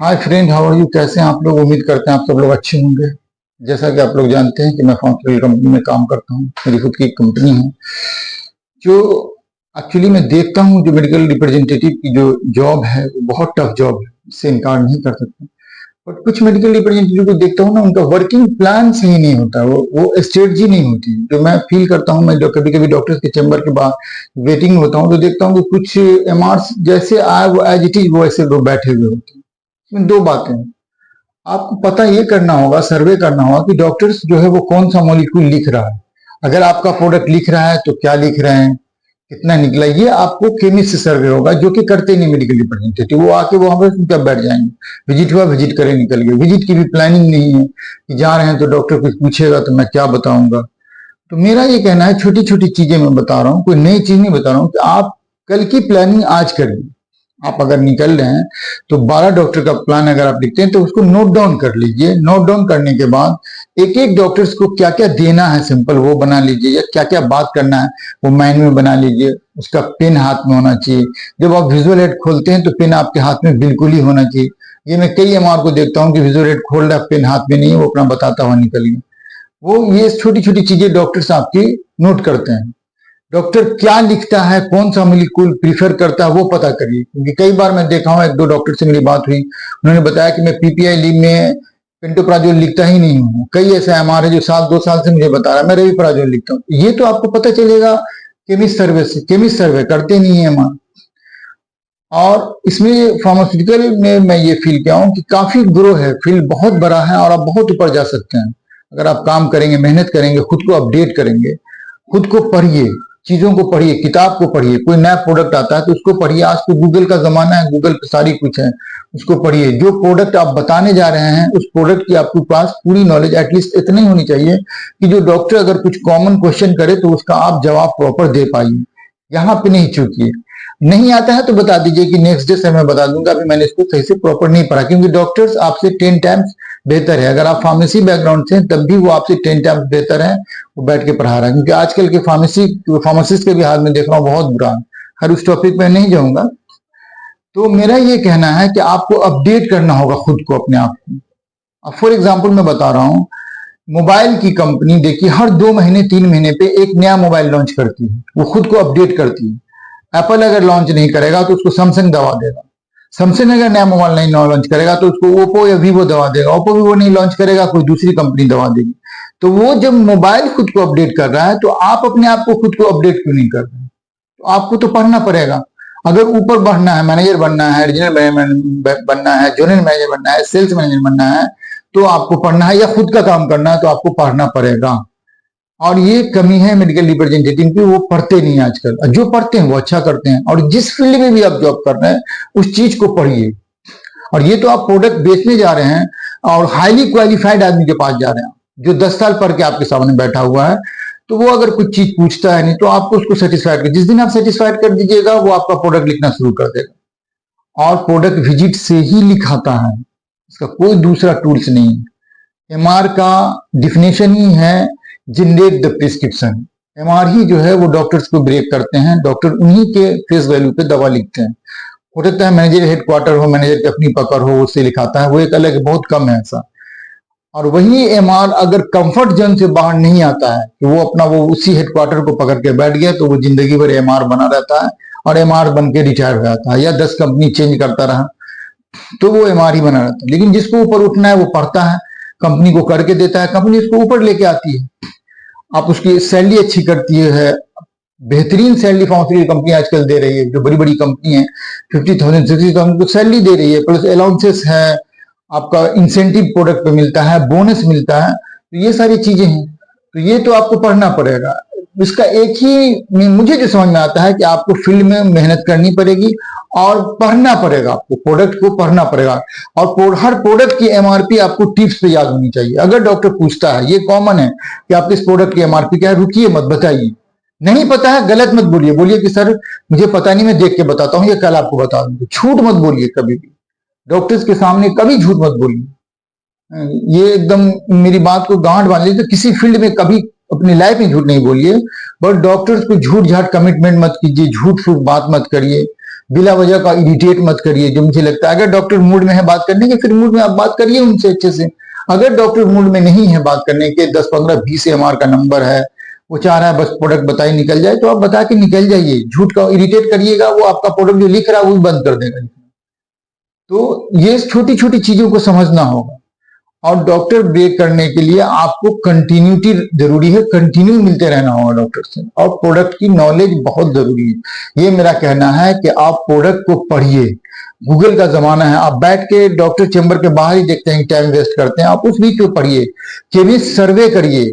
Hi friend, how are you? कैसे हैं आप लोग? उम्मीद करते हैं आप सब लोग अच्छे होंगे। जैसा कि आप लोग जानते हैं कि मैं फार्मास्यूटिकल कंपनी में काम करता हूँ। मेरी खुद की एक कंपनी है जो एक्चुअली मैं देखता हूँ जो मेडिकल रिप्रेजेंटेटिव की जो जॉब है वो बहुत टफ जॉब है, इससे इनकार नहीं कर सकते। बट कुछ मेडिकल रिप्रेजेंटेटिव को देखता हूँ ना, उनका वर्किंग प्लान सही नहीं होता, वो स्ट्रेटजी नहीं होती जो मैं फील करता हूँ। मैं जो कभी कभी डॉक्टर्स के चैम्बर के बाद वेटिंग होता हूँ तो देखता हूँ कि कुछ एमआर जैसे आए वो एज इट इज वो ऐसे लोग बैठे हुए होते हैं। इसमें दो बातें हैं। आपको पता ये करना होगा, सर्वे करना होगा कि डॉक्टर्स जो है वो कौन सा मॉलिक्यूल लिख रहा है। अगर आपका प्रोडक्ट लिख रहा है तो क्या लिख रहे हैं, कितना निकला, ये आपको केमिस्ट से सर्वे होगा, जो कि करते नहीं मेडिकल रिप्रेजेंटेटिव। वो आके वो हमें जब बैठ जाएंगे, विजिट हुआ विजिट करें निकल गए। विजिट की भी प्लानिंग नहीं है कि जा रहे हैं तो डॉक्टर कुछ पूछेगा तो मैं क्या बताऊंगा। तो मेरा ये कहना है, छोटी छोटी चीजें मैं बता रहा हूँ, कोई नई चीज नहीं बता रहा हूँ, कि आप कल की प्लानिंग आज करिए। आप अगर निकल रहे हैं तो 12 डॉक्टर का प्लान अगर आप लिखते हैं तो उसको नोट डाउन कर लीजिए। नोट डाउन करने के बाद एक एक डॉक्टर्स को क्या क्या देना है सिंपल वो बना लीजिए, या क्या क्या बात करना है वो माइंड में बना लीजिए। उसका पेन हाथ में होना चाहिए। जब आप विजुअल एड खोलते हैं तो पेन आपके हाथ में बिल्कुल ही होना चाहिए। ये मैं कई एमआर को देखता हूँ कि विजुअल एड खोल रहा है, पेन हाथ में नहीं है, वो अपना बताता हुआ निकल गया। वो ये छोटी छोटी चीजें डॉक्टर्स आपकी नोट करते हैं। डॉक्टर क्या लिखता है, कौन सा मॉलिक्यूल प्रीफर करता है, वो पता करिए। क्योंकि कई बार मैं देखा हूं, एक दो डॉक्टर से मेरी बात हुई, उन्होंने बताया कि मैं पीपीआई लीव में पेंटोप्राजोल लिखता ही नहीं हूँ। कई ऐसे एमआर है जो साल 2 साल से मुझे बता रहा है मैं रेविप्राजोल लिखता हूँ। ये तो आपको पता चलेगा केमिस्ट सर्वे से। केमिस्ट सर्वे करते नहीं है एमआर। और इसमें फार्मास्यूटिकल में मैं ये फील किया हूँ कि काफी ग्रो है, फील्ड बहुत बड़ा है और आप बहुत ऊपर जा सकते हैं अगर आप काम करेंगे, मेहनत करेंगे, खुद को अपडेट करेंगे। खुद को पढ़िए, चीजों को पढ़िए, किताब को पढ़िए। कोई नया प्रोडक्ट आता है तो उसको पढ़िए। आज तो गूगल का जमाना है, गूगल पे सारी कुछ है, उसको पढ़िए। जो प्रोडक्ट आप बताने जा रहे हैं उस प्रोडक्ट की आपके पास पूरी नॉलेज एटलीस्ट इतनी होनी चाहिए कि जो डॉक्टर अगर कुछ कॉमन क्वेश्चन करे तो उसका आप जवाब प्रॉपर दे पाइए। यहाँ पे नहीं चूकिए। नहीं आता है तो बता दीजिए कि नेक्स्ट डे से मैं बता दूंगा, अभी मैंने इसको सही से प्रॉपर नहीं पढ़ा। क्योंकि डॉक्टर्स आपसे 10 टाइम्स बेहतर है। अगर आप फार्मेसी बैकग्राउंड से तब भी वो आपसे 10 टाइम्स बेहतर है, वो बैठ के पढ़ा रहा है। क्योंकि आजकल के फार्मासिस्ट के भी हाल में देख रहा हूँ बहुत बुरा है। हर उस टॉपिक में नहीं जाऊंगा। तो मेरा ये कहना है कि आपको अपडेट करना होगा खुद को, अपने आप को। अब फॉर एग्जाम्पल मैं बता रहा हूँ, मोबाइल की कंपनी देखिए हर 2 महीने 3 महीने पे एक नया मोबाइल लॉन्च करती है, वो खुद को अपडेट करती है। एप्पल अगर लॉन्च नहीं करेगा तो उसको सैमसंग दबा देगा। सैमसंग अगर नया मोबाइल नहीं लॉन्च करेगा तो उसको ओप्पो या वीवो दबा देगा। ओप्पो वीवो नहीं लॉन्च करेगा, कोई दूसरी कंपनी दबा देगी। तो वो जब मोबाइल खुद को अपडेट कर रहा है तो आप अपने आप को खुद को अपडेट क्यों नहीं कर रहे हैं? तो आपको तो पढ़ना पड़ेगा। अगर ऊपर बढ़ना है, मैनेजर बनना है, रीजनल मैनेजर बनना है, जूनियर मैनेजर बनना है, सेल्स मैनेजर बनना है, तो आपको पढ़ना है। या खुद का काम करना है तो आपको पढ़ना पड़ेगा। और ये कमी है मेडिकल रिप्रेजेंटेटिव की, वो पढ़ते नहीं आजकल। जो पढ़ते हैं वो अच्छा करते हैं। और जिस फील्ड में भी आप जॉब कर रहे हैं उस चीज को पढ़िए। और ये तो आप प्रोडक्ट बेचने जा रहे हैं और हाईली क्वालिफाइड आदमी के पास जा रहे हैं, जो 10 साल पढ़ के आपके सामने बैठा हुआ है। तो वो अगर कुछ चीज पूछता है नहीं तो आपको उसको सेटिस्फाइड कर, जिस दिन आप सेटिस्फाइड कर दीजिएगा वो आपका प्रोडक्ट लिखना शुरू कर देगा। और प्रोडक्ट विजिट से ही लिखाता है, इसका कोई दूसरा टूल्स नहीं है। एमआर का डिफिनेशन ही है जनरेट द प्रिस्क्रिप्शन। एमआर ही जो है वो डॉक्टर्स को ब्रेक करते हैं। डॉक्टर उन्हीं के फेस वैल्यू पे दवा लिखते हैं। हो सकता है मैनेजर हेडक्वार्टर हो, मैनेजर की अपनी पकड़ हो, उससे लिखाता है, वो एक अलग, बहुत कम है ऐसा। और वही एमआर अगर कंफर्ट जोन से बाहर नहीं आता है कि वो अपना वो उसी हेडक्वार्टर को पकड़ के बैठ गया तो वो जिंदगी भर एमआर बना रहता है और एमआर बन के रिटायर हो जाता है, या 10 कंपनी चेंज करता रहा तो वो एमआर ही बना रहता है। लेकिन जिसको ऊपर उठना है वो पढ़ता है, कंपनी को करके देता है, कंपनी उसको ऊपर लेके आती है। आप उसकी सैलरी अच्छी करती है। बेहतरीन सैलरी फार्मास्यूटिकल कंपनी आजकल दे रही है, जो बड़ी बड़ी कंपनी है 50,000 60,000 को सैलरी दे रही है, प्लस अलाउंसेस है, आपका इंसेंटिव प्रोडक्ट पे मिलता है, बोनस मिलता है। तो ये सारी चीजें हैं। तो ये तो आपको पढ़ना पड़ेगा। इसका एक ही मुझे जो समझ में आता है कि आपको फील्ड में मेहनत करनी पड़ेगी और पढ़ना पड़ेगा। आपको प्रोडक्ट को पढ़ना पड़ेगा। और हर प्रोडक्ट की एमआरपी आपको टिप्स पे याद होनी चाहिए। अगर डॉक्टर पूछता है, ये कॉमन है कि आपके इस प्रोडक्ट की एमआरपी क्या है, रुकिए मत, बताइए। नहीं पता है गलत मत बोलिए, बोलिए कि सर मुझे पता नहीं, मैं देख के बताता हूँ, ये कल आपको बता दूंगा। झूठ मत बोलिए कभी भी, डॉक्टर्स के सामने कभी झूठ मत बोलिए। ये एकदम मेरी बात को गांठ बांध लीजिए। तो किसी फील्ड में कभी अपनी लाइफ में झूठ नहीं बोलिए। बट डॉक्टर्स को झूठ झाट कमिटमेंट मत कीजिए, झूठ फूट बात मत करिए। बिला वजह का इरिटेट मत करिए। जो मुझे लगता है अगर डॉक्टर मूड में है बात करने के, फिर मूड में आप बात करिए उनसे अच्छे से। अगर डॉक्टर मूड में नहीं है बात करने के, 10 15 20 एमआर का नंबर है, वो चाह रहा है बस प्रोडक्ट बताइए निकल जाए, तो आप बता के निकल जाइए। झूठ का इरिटेट करिएगा, वो आपका प्रोडक्ट जो लिख रहा है वो भी बंद कर देगा। तो ये छोटी छोटी चीजों को समझना होगा। और डॉक्टर ब्रेक करने के लिए आपको कंटिन्यूटी जरूरी है, कंटिन्यू मिलते रहना होगा डॉक्टर से। और प्रोडक्ट की नॉलेज बहुत जरूरी है। ये मेरा कहना है कि आप प्रोडक्ट को पढ़िए। गूगल का जमाना है, आप बैठ के डॉक्टर चेंबर के बाहर ही देखते हैं, टाइम वेस्ट करते हैं। आप उस बीच को पढ़िए, केमिस्ट सर्वे करिए,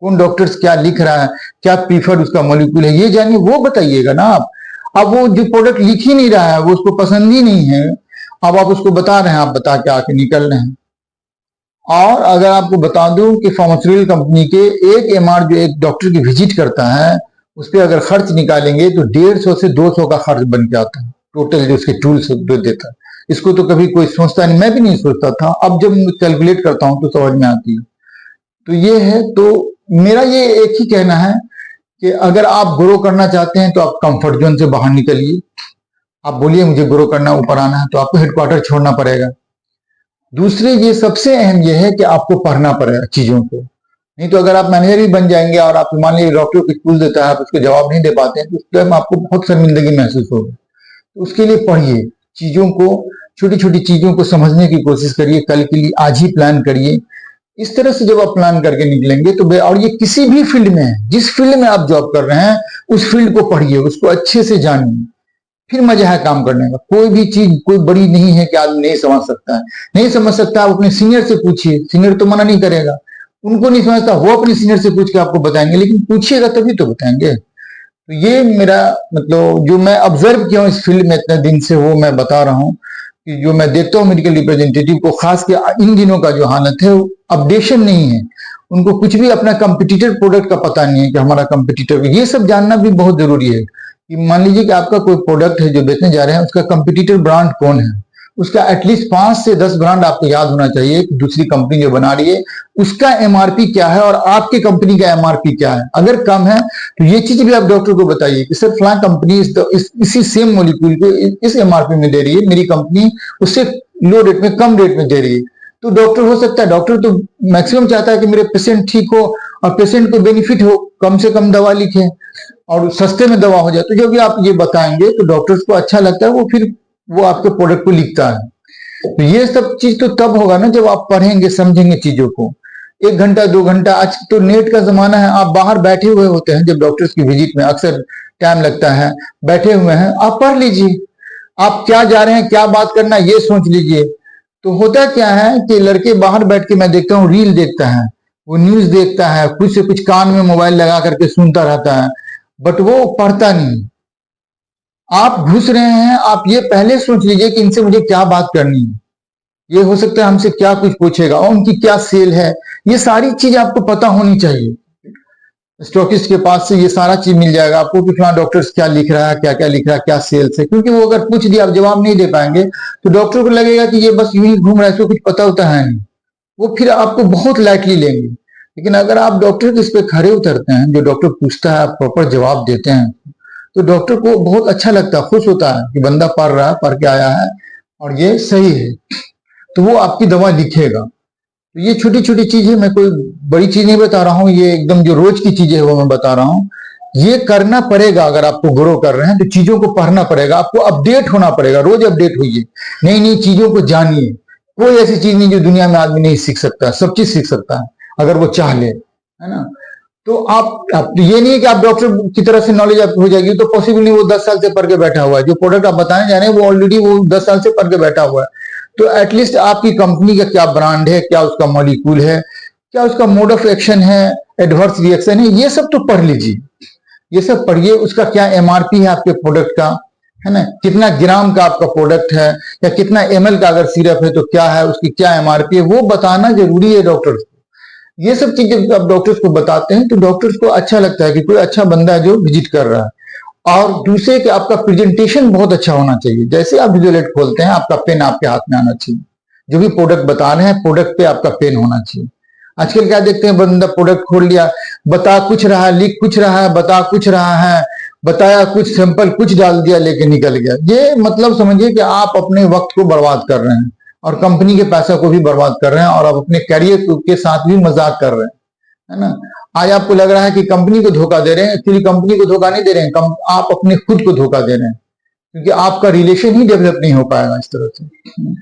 कौन डॉक्टर्स क्या लिख रहा है, क्या प्रीफर्ड उसका मॉलिक्यूल है, ये जानिए, वो बताइएगा ना आप। अब वो जो प्रोडक्ट लिख ही नहीं रहा है, वो उसको पसंद ही नहीं है, अब आप उसको बता रहे हैं, आप बता के आके निकल रहे हैं। और अगर आपको बता दूं कि फार्मास्यूटिकल कंपनी के एक एमआर जो एक डॉक्टर की विजिट करता है, उस पर अगर खर्च निकालेंगे तो 150 से 200 का खर्च बन के आता है टोटल, जो उसके टूल्स देता है। इसको तो कभी कोई सोचता नहीं, मैं भी नहीं सोचता था, अब जब कैलकुलेट करता हूं तो समझ में आती है। तो ये है। तो मेरा ये एक ही कहना है कि अगर आप ग्रो करना चाहते हैं तो आप कंफर्ट जोन से बाहर निकलिए। आप बोलिए मुझे ग्रो करना, ऊपर आना है, तो आपको हेडक्वार्टर छोड़ना पड़ेगा। दूसरे ये सबसे अहम ये है कि आपको पढ़ना पड़ेगा चीजों को। नहीं तो अगर आप मैनेजर भी बन जाएंगे और आप मान लीजिए डॉक्टर कुछ पूछ देता है, आप उसको जवाब नहीं दे पाते हैं, तो उस टाइम आपको बहुत शर्मिंदगी महसूस होगी। तो उसके लिए पढ़िए चीजों को, छोटी छोटी चीजों को समझने की कोशिश करिए। कल के लिए आज ही प्लान करिए। इस तरह से जब आप प्लान करके निकलेंगे तो और ये किसी भी फील्ड में है, जिस फील्ड में आप जॉब कर रहे हैं उस फील्ड को पढ़िए, उसको अच्छे से जानिए, फिर मजा है काम करने का। कोई भी चीज कोई बड़ी नहीं है कि आदमी नहीं समझ सकता है। नहीं समझ सकता, आप अपने सीनियर से पूछिए, सीनियर तो मना नहीं करेगा। उनको नहीं समझता, वो अपने सीनियर से पूछ के आपको बताएंगे, लेकिन पूछिएगा तभी तो बताएंगे। तो ये मेरा मतलब जो मैं ऑब्जर्व किया हूँ इस फील्ड में इतने दिन से, वो मैं बता रहा हूँ कि जो मैं देखता हूँ मेडिकल रिप्रेजेंटेटिव को, खास के इन दिनों का जो हालत है, अपडेशन नहीं है। उनको कुछ भी अपना कंपिटिटर प्रोडक्ट का पता नहीं है कि हमारा कंपिटिटर, ये सब जानना भी बहुत जरूरी है। कि मान लीजिए कि आपका कोई प्रोडक्ट है जो बेचने जा रहे हैं, उसका कंपिटिटर ब्रांड कौन है, उसका एटलीस्ट 5 से 10 ब्रांड आपको याद होना चाहिए। दूसरी कंपनी जो बना रही है उसका एमआरपी क्या है और आपकी कंपनी का एमआरपी क्या है। अगर कम है तो ये चीज भी आप डॉक्टर को बताइए कि सर फलां कंपनी इसी सेम मॉलिक्यूल को इस एमआरपी में दे रही है, मेरी कंपनी उससे लो रेट में, कम रेट में दे रही है। तो डॉक्टर हो सकता है, डॉक्टर तो मैक्सिमम चाहता है कि मेरे पेशेंट ठीक हो और पेशेंट को बेनिफिट हो, कम से कम दवा लिखे और सस्ते में दवा हो जाए। तो जब भी आप ये बताएंगे तो डॉक्टर्स को अच्छा लगता है, वो फिर वो आपके प्रोडक्ट को लिखता है। तो ये सब चीज तो तब होगा ना जब आप पढ़ेंगे, समझेंगे चीजों को। 1 घंटा 2 घंटा, आज तो नेट का जमाना है, आप बाहर बैठे हुए होते हैं, जब डॉक्टर्स की विजिट में अक्सर टाइम लगता है, बैठे हुए हैं, आप पढ़ लीजिए। आप क्या जा रहे हैं, क्या बात करना है, ये सोच लीजिए। तो होता क्या है कि लड़के बाहर बैठ के, मैं देखता हूँ, रील देखता है, वो न्यूज देखता है, कुछ से कुछ कान में मोबाइल लगा करके सुनता रहता है, बट वो पढ़ता नहीं। आप घुस रहे हैं, आप ये पहले सोच लीजिए कि इनसे मुझे क्या बात करनी है, ये हो सकता है हमसे क्या कुछ पूछेगा और उनकी क्या सेल है, ये सारी चीज आपको पता होनी चाहिए। स्टॉकिस्ट के पास से ये सारा चीज मिल जाएगा आपको कि फिलहाल डॉक्टर्स क्या लिख रहा है, क्या क्या लिख रहा है, क्या सेल्स है। क्योंकि वो अगर पूछ दिया, आप जवाब नहीं दे पाएंगे तो डॉक्टर को लगेगा कि ये बस यूं ही घूम रहा है, इसको कुछ पता होता है नहीं, वो फिर आपको बहुत लाइटली लेंगे। लेकिन अगर आप डॉक्टर के इस पे खड़े उतरते हैं, जो डॉक्टर पूछता है आप प्रॉपर जवाब देते हैं, तो डॉक्टर को बहुत अच्छा लगता है, खुश होता है कि बंदा पढ़ रहा है, पढ़ के आया है और ये सही है, तो वो आपकी दवा लिखेगा। तो ये छोटी छोटी चीजें, मैं कोई बड़ी चीज नहीं बता रहा हूँ, ये एकदम जो रोज की चीजें है वो मैं बता रहा हूँ। ये करना पड़ेगा। अगर आपको ग्रो कर रहे हैं तो चीजों को पढ़ना पड़ेगा, आपको अपडेट होना पड़ेगा, रोज अपडेट होइए, नई नई चीजों को जानिए। कोई ऐसी चीज नहीं जो दुनिया में आदमी नहीं सीख सकता, सब चीज सीख सकता है अगर वो चाह ले, है ना। तो आप ये नहीं है कि आप डॉक्टर की तरह से नॉलेज आपको हो जाएगी, तो पॉसिबल नहीं। वो 10 साल से पढ़ के बैठा हुआ है, जो प्रोडक्ट आप बताने जा रहे हैं वो ऑलरेडी वो 10 साल से पढ़ के बैठा हुआ है। तो एटलीस्ट आपकी कंपनी का क्या ब्रांड है, क्या उसका मॉलिक्यूल है, क्या उसका मोड ऑफ एक्शन है, एडवर्स रिएक्शन है, ये सब तो पढ़ लीजिए। ये सब पढ़िए, उसका क्या एमआरपी है आपके प्रोडक्ट का, है ना, कितना ग्राम का आपका प्रोडक्ट है, या कितना एमएल का अगर सिरप है तो क्या है, उसकी क्या एमआरपी है, वो बताना जरूरी है डॉक्टर्स को। ये सब चीजें आप डॉक्टर्स को बताते हैं तो डॉक्टर्स को अच्छा लगता है कि कोई अच्छा बंदा है जो विजिट कर रहा है। और दूसरे कि आपका प्रेजेंटेशन बहुत अच्छा होना चाहिए। जैसे आप विजुअलेट खोलते हैं, आपका पेन आपके हाथ में आना चाहिए, जो भी प्रोडक्ट बता रहे हैं प्रोडक्ट पे आपका पेन होना चाहिए। आजकल क्या देखते हैं, बंदा प्रोडक्ट खोल लिया, बता कुछ रहा है, लिख कुछ रहा है, बता कुछ रहा है, बताया कुछ, सिंपल कुछ डाल दिया, लेके निकल गया। ये मतलब समझिए कि आप अपने वक्त को बर्बाद कर रहे हैं और कंपनी के पैसा को भी बर्बाद कर रहे हैं और आप अपने करियर के साथ भी मजाक कर रहे हैं, है ना। आज आपको लग रहा है कि कंपनी को धोखा दे रहे हैं, एक्चुअली कंपनी को धोखा नहीं दे रहे हैं, आप अपने खुद को धोखा दे रहे हैं, क्योंकि आपका रिलेशन ही डेवलप नहीं हो पाएगा इस तरह से।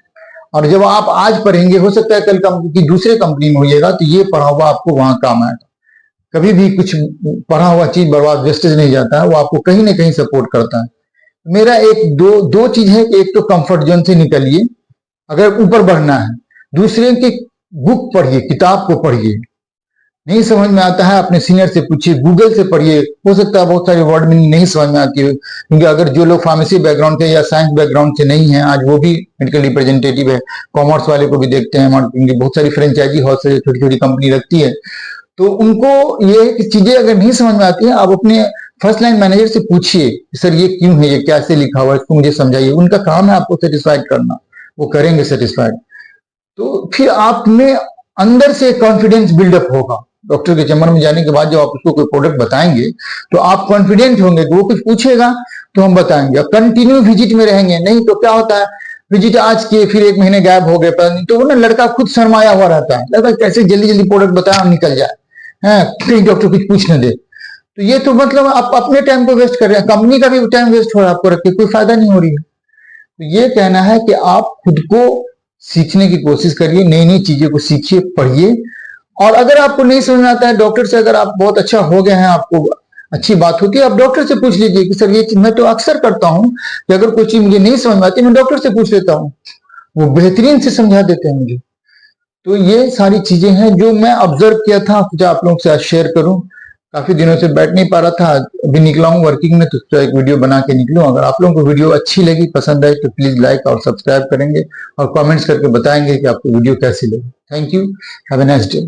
और जब आप आज पढ़ेंगे, हो सकता है कल की दूसरे कंपनी में होइएगा, तो ये पढ़ा हुआ आपको वहां काम आएगा। कभी भी कुछ पढ़ा हुआ चीज बर्बाद, वेस्टेज नहीं जाता है, वो आपको कहीं ना कहीं सपोर्ट करता है। मेरा एक दो चीज है कि एक तो कंफर्ट जोन से निकलिए अगर ऊपर बढ़ना है, दूसरे की बुक पढ़िए, किताब को पढ़िए, नहीं समझ में आता है अपने सीनियर से पूछिए, गूगल से पढ़िए। हो सकता है बहुत सारे वर्ड मीनिंग नहीं समझ में आती है, क्योंकि अगर जो लोग फार्मेसी बैकग्राउंड से या साइंस बैकग्राउंड से नहीं है, आज वो भी मेडिकल रिप्रेजेंटेटिव है, कॉमर्स वाले को भी देखते हैं, मार्केटिंग बहुत सारी फ्रेंचाइजी हाउस से छोटी छोटी कंपनी रखती है, तो उनको ये चीजें अगर नहीं समझ में आती है, आप अपने फर्स्ट लाइन मैनेजर से पूछिए, सर ये क्यों है, ये कैसे लिखा हुआ है, इसको मुझे समझाइए। उनका काम है आपको सेटिस्फाइड करना, वो करेंगे सेटिस्फाइड। तो फिर आप में अंदर से कॉन्फिडेंस बिल्डअप होगा। डॉक्टर के चैम्बर में जाने के बाद जब आप उसको कोई प्रोडक्ट बताएंगे तो आप कॉन्फिडेंट होंगे कि वो कुछ पूछेगा तो हम बताएंगे। कंटिन्यू विजिट में रहेंगे, नहीं तो क्या होता है, विजिट आज किए फिर एक महीने गायब हो गए, पता नहीं, तो वो ना लड़का खुद शर्माया हुआ रहता है, लगता है कैसे जल्दी जल्दी प्रोडक्ट बताया और निकल जाए, है कहीं डॉक्टर कुछ पूछ न दे। तो ये तो मतलब आप अपने टाइम को वेस्ट कर रहे हैं, कंपनी का भी टाइम वेस्ट हो रहा है, आपको रख के कोई फायदा नहीं हो रही है। तो ये कहना है कि आप खुद को सीखने की कोशिश करिए, नई नई चीजें को सीखिए, पढ़िए। और अगर आपको नहीं समझ में आता है, डॉक्टर से अगर आप बहुत अच्छा हो गए हैं, आपको अच्छी बात होती है, आप डॉक्टर से पूछ लीजिए कि सर ये चीज, मैं तो अक्सर करता हूँ कि अगर कोई चीज मुझे नहीं समझ में आती मैं डॉक्टर से पूछ लेता हूँ, वो बेहतरीन से समझा देते हैं मुझे। तो ये सारी चीजें हैं जो मैं ऑब्जर्व किया था, सोचा आप लोगों से आज शेयर करूं। काफी दिनों से बैठ नहीं पा रहा था, अभी निकला हूं वर्किंग में, तो एक वीडियो बना के निकलूं। अगर आप लोगों को वीडियो अच्छी लगी, पसंद आई, तो प्लीज लाइक और सब्सक्राइब करेंगे और कमेंट्स करके बताएंगे कि आपको वीडियो कैसी लगी। Thank you, have a nice day.